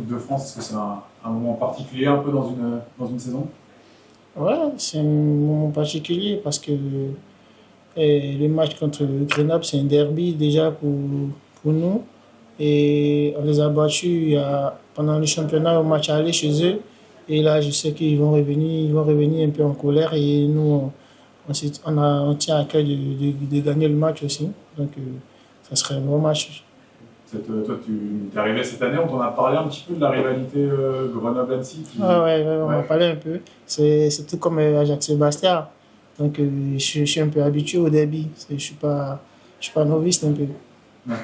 Coupe de France? Est-ce que c'est un moment particulier un peu dans une saison? Ouais, c'est un moment particulier parce que le match contre Grenoble, c'est un derby déjà pour nous. Et on les a battus pendant le championnat au match aller chez eux. Et là, je sais ils vont revenir un peu en colère. Et nous, on tient à cœur de gagner le match aussi. Donc, ça serait un bon match. Toi, tu es arrivé cette année, on t'en a parlé un petit peu de la rivalité Grenoble-Annecy Ah ouais, ouais, on Ouais. en parlait un peu. C'est tout comme Ajax-Sébastien. Donc, je suis un peu habitué au derby. Je suis pas novice non plus. Ouais.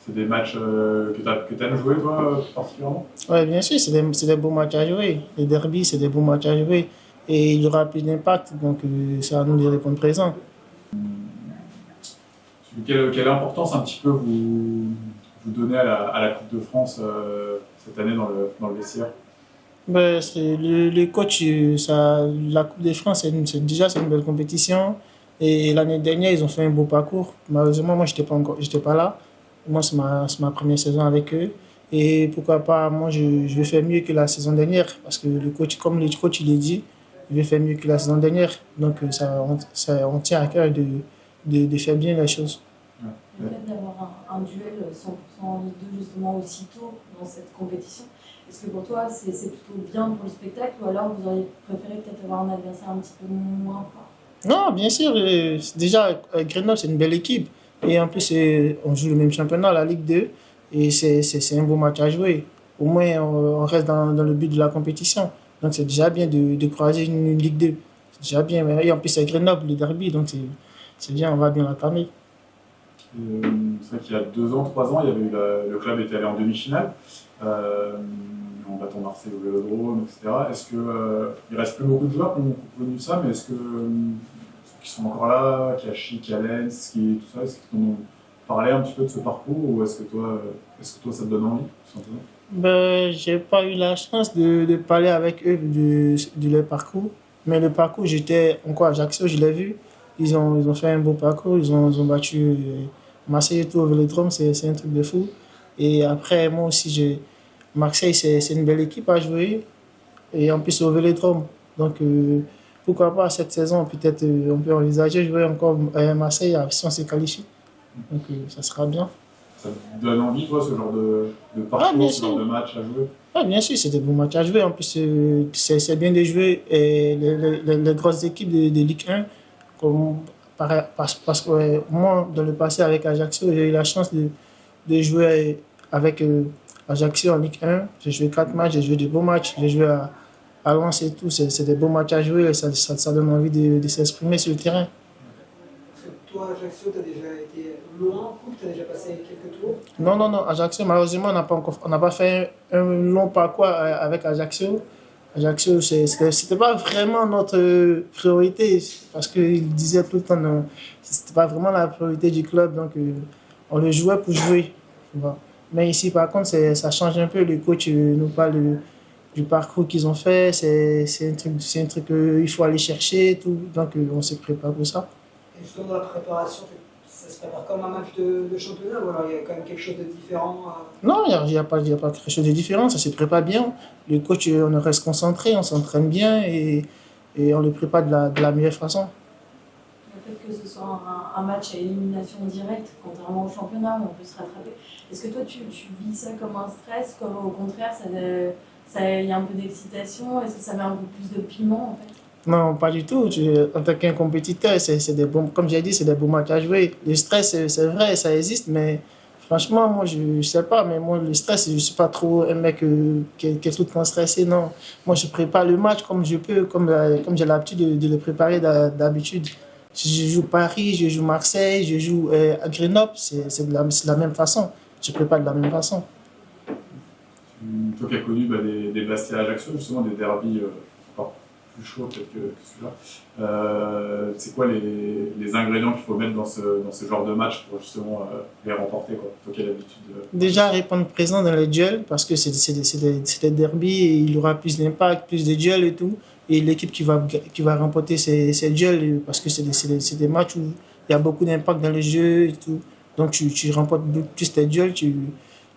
C'est des matchs que tu aimes jouer, toi, particulièrement? Ouais, bien sûr, c'est des beaux matchs à jouer. Les derbies, c'est des beaux matchs à jouer. Et il y aura plus d'impact. Donc, c'est à nous de répondre présent. Quelle importance un petit peu vous donnez à la Coupe de France cette année dans le vestiaire? Ben, le coach, la Coupe de France, déjà c'est une belle compétition. Et l'année dernière, ils ont fait un beau parcours. Malheureusement, moi, j'étais pas là. Moi, c'est ma première saison avec eux. Et pourquoi pas, moi, je vais faire mieux que la saison dernière. Parce que le coach, comme le coach, il est dit, il veut faire mieux que la saison dernière. Donc, on tient à cœur de faire bien les choses. Le fait d'avoir un duel 100% en Ligue 2 justement aussitôt dans cette compétition, est-ce que pour toi c'est plutôt bien pour le spectacle ou alors vous auriez préféré peut-être avoir un adversaire un petit peu moins fort? Non, bien sûr. Déjà, Grenoble, c'est une belle équipe. Et en plus, on joue le même championnat, la Ligue 2. Et c'est un beau match à jouer. Au moins, on reste dans le but de la compétition. Donc, c'est déjà bien de croiser une Ligue 2. C'est déjà bien. Et en plus, c'est Grenoble, le derby. Donc, c'est bien, on va bien l'entamer. C'est vrai qu'il y a 2 ans, 3 ans, le club était allé en demi-finale, en battant Marseille au Vélodrome, etc. Est-ce que il reste plus beaucoup de joueurs qui ont connu ça, mais est-ce que ceux qui sont encore là, Kachi, Kalens, tout ça, est-ce qu'ils t'ont parlé un petit peu de ce parcours ou est-ce que toi ça te donne envie, tout simplement? Ben, j'ai pas eu la chance de parler avec eux de leur parcours. Mais le parcours, j'étais encore à Ajaccio, je l'ai vu. Ils ont fait un beau parcours. Ils ont battu Marseille et tout au Vélodrome. C'est un truc de fou. Et après, moi aussi, Marseille, c'est une belle équipe à jouer. Et en plus, au Vélodrome. Donc, pourquoi pas cette saison, peut-être on peut envisager jouer encore à Marseille si on se qualifie. Donc, ça sera bien. Ça te donne envie, toi, ce genre de Ah, bien parcours, ce genre sûr. de match à jouer? Ah, bien sûr, c'est des bons matchs à jouer. En plus, c'est bien de jouer les grosses équipes de Ligue 1. Comme, parce que moi, dans le passé, avec Ajaccio, j'ai eu la chance de jouer avec Ajaccio en Ligue 1. J'ai joué 4 matchs, j'ai joué de beaux matchs. J'ai joué à Lens et tout. C'est des beaux matchs à jouer. Et ça donne envie de s'exprimer sur le terrain. Parce que toi, Ajaccio, tu as déjà été loin en coupe, tu as déjà passé quelques tours. Non, non, non. Ajaccio, malheureusement, on n'a pas fait un long parcours avec Ajaccio. Ajaccio, c'était pas vraiment notre priorité parce qu'il disait tout le temps que c'était pas vraiment la priorité du club. Donc, on le jouait pour jouer. Tu vois. Mais ici, par contre, ça change un peu. Le coach nous parle du parcours qu'ils ont fait. C'est un truc qu'il faut aller chercher. Et tout. Donc, on se prépare pour ça. Et justement, dans la préparation, ça se prépare comme un match de championnat ou alors il y a quand même quelque chose de différent Non, il y a pas quelque chose de différent, ça se prépare bien. Le coach, on reste concentré, on s'entraîne bien et on le prépare de la meilleure façon. Le fait que ce soit un match à élimination directe, contrairement au championnat où on peut se rattraper, est-ce que toi tu vis ça comme un stress, comme au contraire il y a un peu d'excitation, est-ce que ça met un peu plus de piment en fait? Non, pas du tout. En tant qu'un compétiteur, comme j'ai dit, c'est des beaux matchs à jouer. Le stress, c'est vrai, ça existe, mais franchement, moi, je sais pas, mais moi, le stress, je suis pas trop un mec qui est tout le temps stressé, non. Moi, je prépare le match comme je peux, comme j'ai l'habitude de le préparer d'habitude. Si je joue Paris, je joue Marseille, je joue à Grenoble, c'est de la même façon. Je prépare de la même façon. Toi qui as connu des Bastia Ajaccio, justement des derbies encore plus chauds peut-être que celui-là, c'est quoi les ingrédients qu'il faut mettre dans ce genre de match pour justement les remporter, quoi? Toi qui as l'habitude de... Déjà, répondre présent dans les duels, parce que c'est des derbies et il y aura plus d'impact, plus de duels et tout. Et l'équipe qui va remporter ces duels, parce que c'est des matchs où il y a beaucoup d'impact dans le jeu et tout. Donc, tu remportes plus tes duels,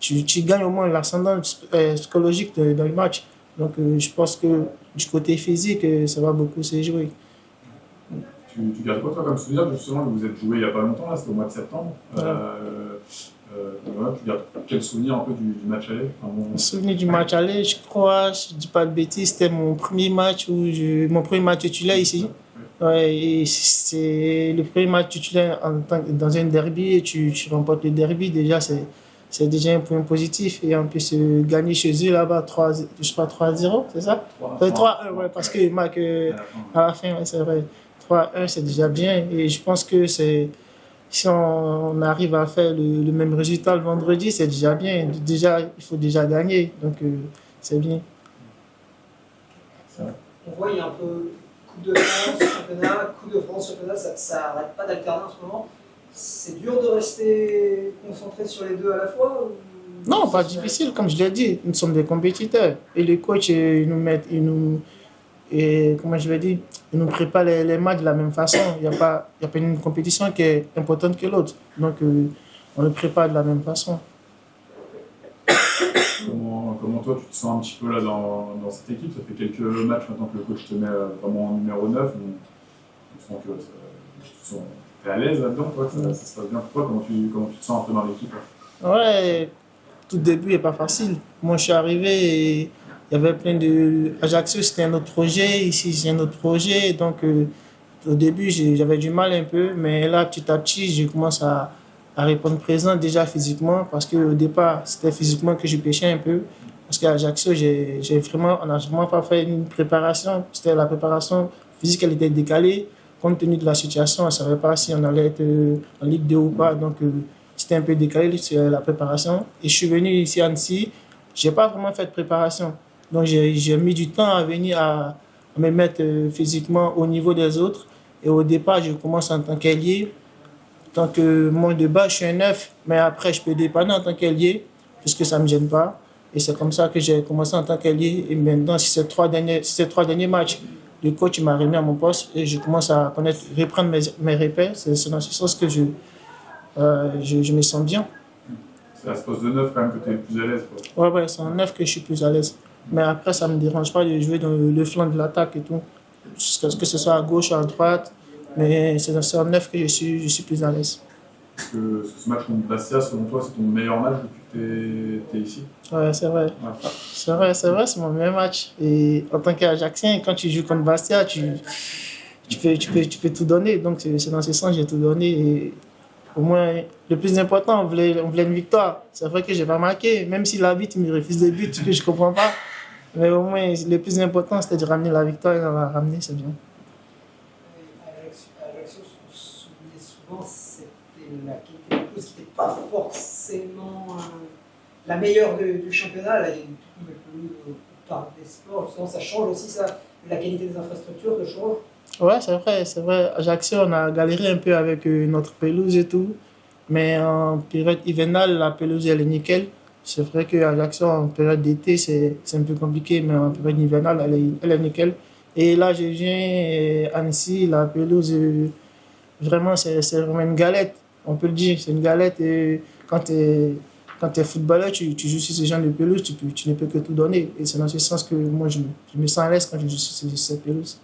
tu gagnes au moins l'ascendant psychologique dans le match. Donc, je pense que du côté physique, ça va beaucoup se jouer. Tu gardes quoi, toi, comme souvenir, justement, que vous êtes joué il n'y a pas longtemps, là, c'était au mois de septembre. Voilà, tu gardes quel souvenir un peu du match aller? Mon souvenir du match aller, je crois, je ne dis pas de bêtises, c'était mon premier match mon premier match titulaire ici. Ouais, et c'est le premier match titulaire dans un derby et tu remportes le derby, déjà c'est déjà un point positif. Et en plus, gagner chez eux là-bas, je crois 3-0, c'est ça? 3-1, ouais, parce que Marc, à la fin, ouais, c'est vrai. 3-1, c'est déjà bien. Et je pense que si on arrive à faire le même résultat le vendredi, c'est déjà bien. Déjà, il faut déjà gagner. Donc, c'est bien. On voit, il y a un peu Coupe de France, championnat, Coupe de France, championnat, ça n'arrête pas d'alterner en ce moment. C'est dur de rester concentré sur les deux à la fois ou... Non, pas difficile, comme je l'ai dit. Nous sommes des compétiteurs. Et les coachs, comment je vais dire, ils nous préparent les matchs de la même façon. Il n'y a pas une compétition qui est importante que l'autre. Donc, on le prépare de la même façon. Comment toi, tu te sens un petit peu là dans cette équipe? Ça fait quelques matchs maintenant que le coach te met vraiment en numéro 9. On sent que tu es à l'aise là-dedans, toi, ça se passe bien pour toi. Comment tu te sens un peu dans l'équipe? Ouais, tout début n'est pas facile. Moi, je suis arrivé et il y avait plein de... Ajaccio, c'était un autre projet. Ici, c'est un autre projet. Donc, au début, j'avais du mal un peu. Mais là, petit à petit, je commence à répondre présent déjà physiquement. Parce qu'au départ, c'était physiquement que je pêchais un peu. Parce qu'à Ajaccio, on n'a vraiment pas fait une préparation. C'était la préparation physique, elle était décalée. Compte tenu de la situation, on ne savait pas si on allait être en Ligue 2 ou pas. Donc, c'était un peu décalé sur la préparation. Et je suis venu ici à Annecy. Je n'ai pas vraiment fait de préparation. Donc, j'ai mis du temps à venir à me mettre physiquement au niveau des autres. Et au départ, je commence en tant qu'ailier. Tant que moi, de base, je suis un 9. Mais après, je peux dépanner en tant qu'ailier, puisque ça ne me gêne pas. Et c'est comme ça que j'ai commencé en tant qu'ailier. Et maintenant, si ces trois derniers matchs, le coach m'a remis à mon poste et je commence à reprendre mes repères. C'est dans ce sens que je me sens bien. C'est à ce poste de 9 quand même que tu es le plus à l'aise, quoi. Ouais, c'est en 9 que je suis plus à l'aise. Mais après, ça ne me dérange pas de jouer dans le flanc de l'attaque et tout. Que ce soit à gauche ou à droite. Mais c'est en 9 que je suis plus à l'aise. Est-ce que ce match contre Bastia, selon toi, c'est ton meilleur match depuis que tu es ici? Ouais, c'est vrai. Ouais. C'est vrai, c'est mon meilleur match. Et en tant qu'Ajaxien, quand tu joues contre Bastia, tu peux tout donner. Donc, c'est dans ce sens que j'ai tout donné. Et au moins, le plus important, on voulait une victoire. C'est vrai que je n'ai pas marqué, même si l'arbitre me refuse des buts que je ne comprends pas. Mais au moins, le plus important, c'était de ramener la victoire et on l'a ramené, c'est bien. Ajaccio, on se souvenait souvent, c'était la qualité de pelouse qui n'était pas forcément la meilleure du championnat. Là, il y a une toute nouvelle pelouse au Parc des Sports. Justement, ça change aussi ça, la qualité des infrastructures, ça change. Ouais, c'est vrai. Ajaccio, on a galéré un peu avec notre pelouse et tout. Mais en période hivernale, la pelouse, elle est nickel. C'est vrai qu'Ajaccio, en période d'été, c'est un peu compliqué, mais en période hivernale, elle est nickel. Et là, je viens à Annecy, la pelouse, vraiment, c'est vraiment une galette. On peut le dire, c'est une galette. Et quand tu es footballeur, tu joues sur ce genre de pelouse, tu ne peux que tout donner. Et c'est dans ce sens que moi, je me sens à l'aise quand je joue sur cette pelouse.